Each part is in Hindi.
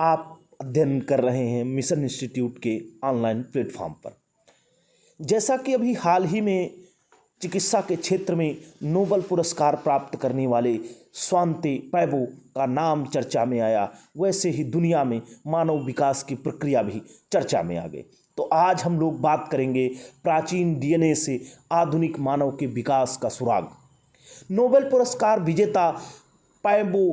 आप अध्ययन कर रहे हैं मिशन इंस्टीट्यूट के ऑनलाइन प्लेटफॉर्म पर। जैसा कि अभी हाल ही में चिकित्सा के क्षेत्र में नोबेल पुरस्कार प्राप्त करने वाले स्वांते पैबो का नाम चर्चा में आया, वैसे ही दुनिया में मानव विकास की प्रक्रिया भी चर्चा में आ गई। तो आज हम लोग बात करेंगे प्राचीन डीएनए से आधुनिक मानव के विकास का सुराग। नोबेल पुरस्कार विजेता पैबो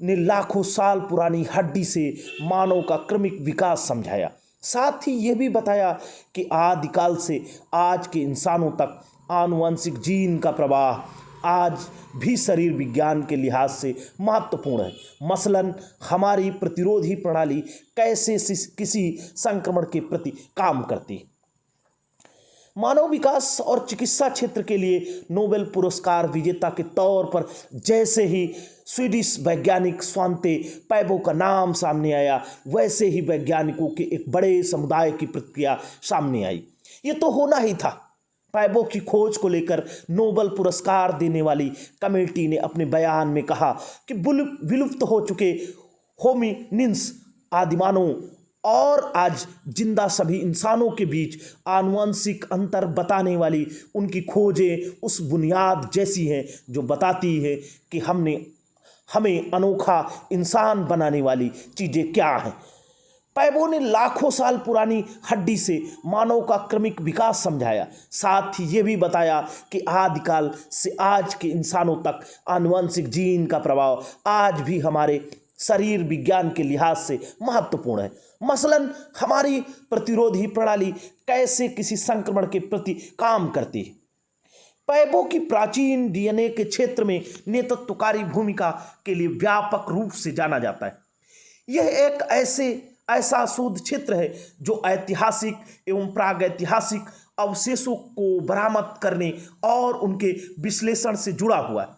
ने लाखों साल पुरानी हड्डी से मानव का क्रमिक विकास समझाया। साथ ही ये भी बताया कि आदिकाल से आज के इंसानों तक आनुवंशिक जीन का प्रवाह आज भी शरीर विज्ञान के लिहाज से महत्वपूर्ण है। मसलन हमारी प्रतिरोधी प्रणाली कैसे किसी संक्रमण के प्रति काम करती है। मानव विकास और चिकित्सा क्षेत्र के लिए नोबेल पुरस्कार विजेता के तौर पर जैसे ही स्वीडिश वैज्ञानिक स्वांते पैबो का नाम सामने आया, वैसे ही वैज्ञानिकों के एक बड़े समुदाय की प्रतिक्रिया सामने आई। ये तो होना ही था। पैबो की खोज को लेकर नोबेल पुरस्कार देने वाली कमेटी ने अपने बयान में कहा कि विलुप्त हो चुके होमिनिन्स आदिमानव और आज जिंदा सभी इंसानों के बीच आनुवंशिक अंतर बताने वाली उनकी खोजें उस बुनियाद जैसी हैं जो बताती है कि हमें अनोखा इंसान बनाने वाली चीज़ें क्या हैं। पैबो ने लाखों साल पुरानी हड्डी से मानव का क्रमिक विकास समझाया। साथ ही ये भी बताया कि आदिकाल से आज के इंसानों तक आनुवंशिक जीन का प्रभाव आज भी हमारे शरीर विज्ञान के लिहाज से महत्वपूर्ण है। मसलन हमारी प्रतिरोधी प्रणाली कैसे किसी संक्रमण के प्रति काम करती है। पैबो की प्राचीन डीएनए के क्षेत्र में नेतृत्वकारी भूमिका के लिए व्यापक रूप से जाना जाता है। यह एक ऐसा शोध क्षेत्र है जो ऐतिहासिक एवं प्रागैतिहासिक अवशेषों को बरामद करने और उनके विश्लेषण से जुड़ा हुआ है।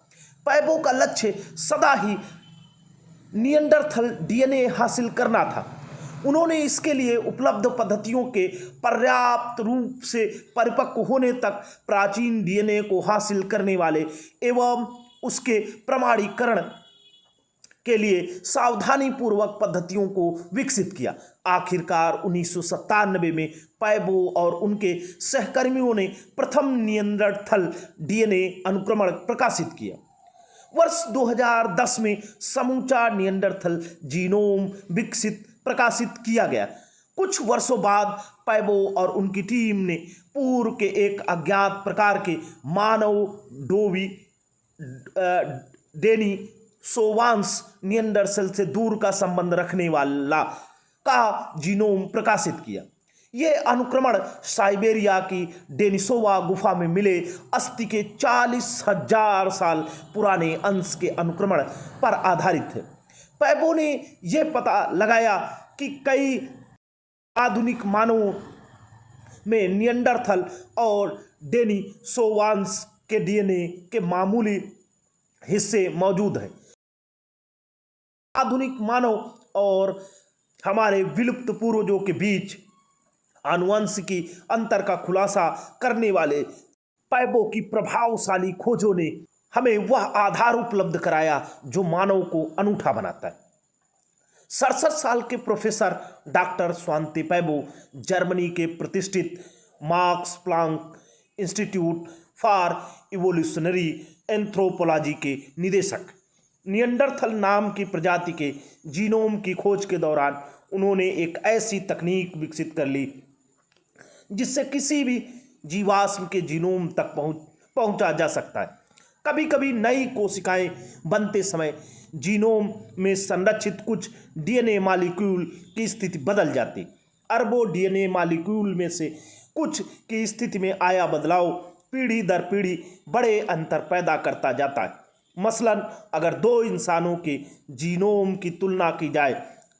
पैबो का लक्ष्य सदा ही निएंडरथल डीएनए हासिल करना था। उन्होंने इसके लिए उपलब्ध पद्धतियों के पर्याप्त रूप से परिपक्व होने तक प्राचीन डीएनए को हासिल करने वाले एवं उसके प्रमाणीकरण के लिए सावधानीपूर्वक पद्धतियों को विकसित किया। आखिरकार 1997 में पैबो और उनके सहकर्मियों ने प्रथम निएंडरथल डीएनए अनुक्रमण प्रकाशित किया। वर्ष 2010 में समूचा निएंडरथल जीनोम प्रकाशित किया गया। कुछ वर्षों बाद पैबो और उनकी टीम ने पूर्व के एक अज्ञात प्रकार के मानव डेनिसोवांस निएंडरथल से दूर का संबंध रखने वाला का जीनोम प्रकाशित किया। ये अनुक्रमण साइबेरिया की डेनिसोवा गुफा में मिले अस्थि के 40,000 साल पुराने अंश के अनुक्रमण पर आधारित है। पैबो ने यह पता लगाया कि कई आधुनिक मानवों में निएंडरथल और डेनिसोवांस के डीएनए के मामूली हिस्से मौजूद हैं। आधुनिक मानव और हमारे विलुप्त पूर्वजों के बीच आनुवंशिकी अंतर का खुलासा करने वाले पैबो की प्रभावशाली खोजों ने हमें वह आधार उपलब्ध कराया जो मानव को अनूठा बनाता है। 67 साल के प्रोफेसर डॉक्टर स्वांते पैबो जर्मनी के प्रतिष्ठित marks Planck institute for evolutionary anthropology के निदेशक। निएंडरथल नाम की प्रजाति के जीनोम की खोज के दौरान उन्होंने एक ऐसी तकनीक विकसित कर ली जिससे किसी भी जीवाश्म के जीनोम तक पहुंचा जा सकता है। कभी कभी नई कोशिकाएं बनते समय जीनोम में संरक्षित कुछ डीएनए मॉलिक्यूल की स्थिति बदल जाती। अरबों डीएनए मॉलिक्यूल में से कुछ की स्थिति में आया बदलाव पीढ़ी दर पीढ़ी बड़े अंतर पैदा करता जाता है। मसलन अगर दो इंसानों के जीनोम की तुलना की जाए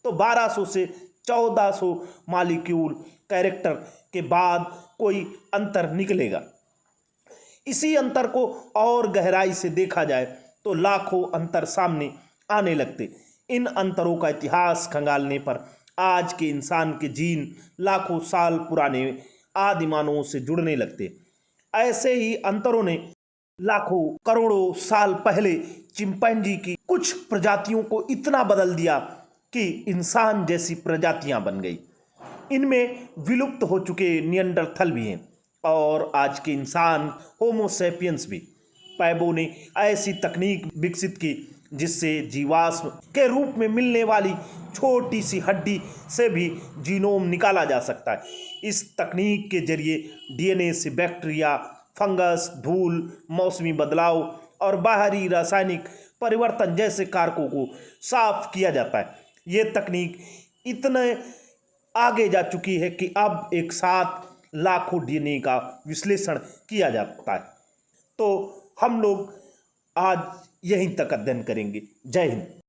तो 1200 से 1400 मॉलिक्यूल कैरेक्टर के बाद कोई अंतर निकलेगा। इसी अंतर को और गहराई से देखा जाए तो लाखों अंतर सामने आने लगते। इन अंतरों का इतिहास खंगालने पर आज के इंसान के जीन लाखों साल पुराने आदिमानवों से जुड़ने लगते। ऐसे ही अंतरों ने लाखों करोड़ों साल पहले चिंपैंजी की कुछ प्रजातियों को इतना बदल दिया कि इंसान जैसी प्रजातियां बन गई। इनमें विलुप्त हो चुके नियंडरथल भी हैं और आज के इंसान होमोसेपियंस भी। पैबो ने ऐसी तकनीक विकसित की जिससे जीवाश्म के रूप में मिलने वाली छोटी सी हड्डी से भी जीनोम निकाला जा सकता है। इस तकनीक के जरिए डीएनए से बैक्टीरिया, फंगस, धूल, मौसमी बदलाव और बाहरी रासायनिक परिवर्तन जैसे कारकों को साफ किया जाता है। ये तकनीक इतने आगे जा चुकी है कि अब एक साथ लाखों डीएनए का विश्लेषण किया जाता है। तो हम लोग आज यहीं तक अध्ययन करेंगे। जय हिंद।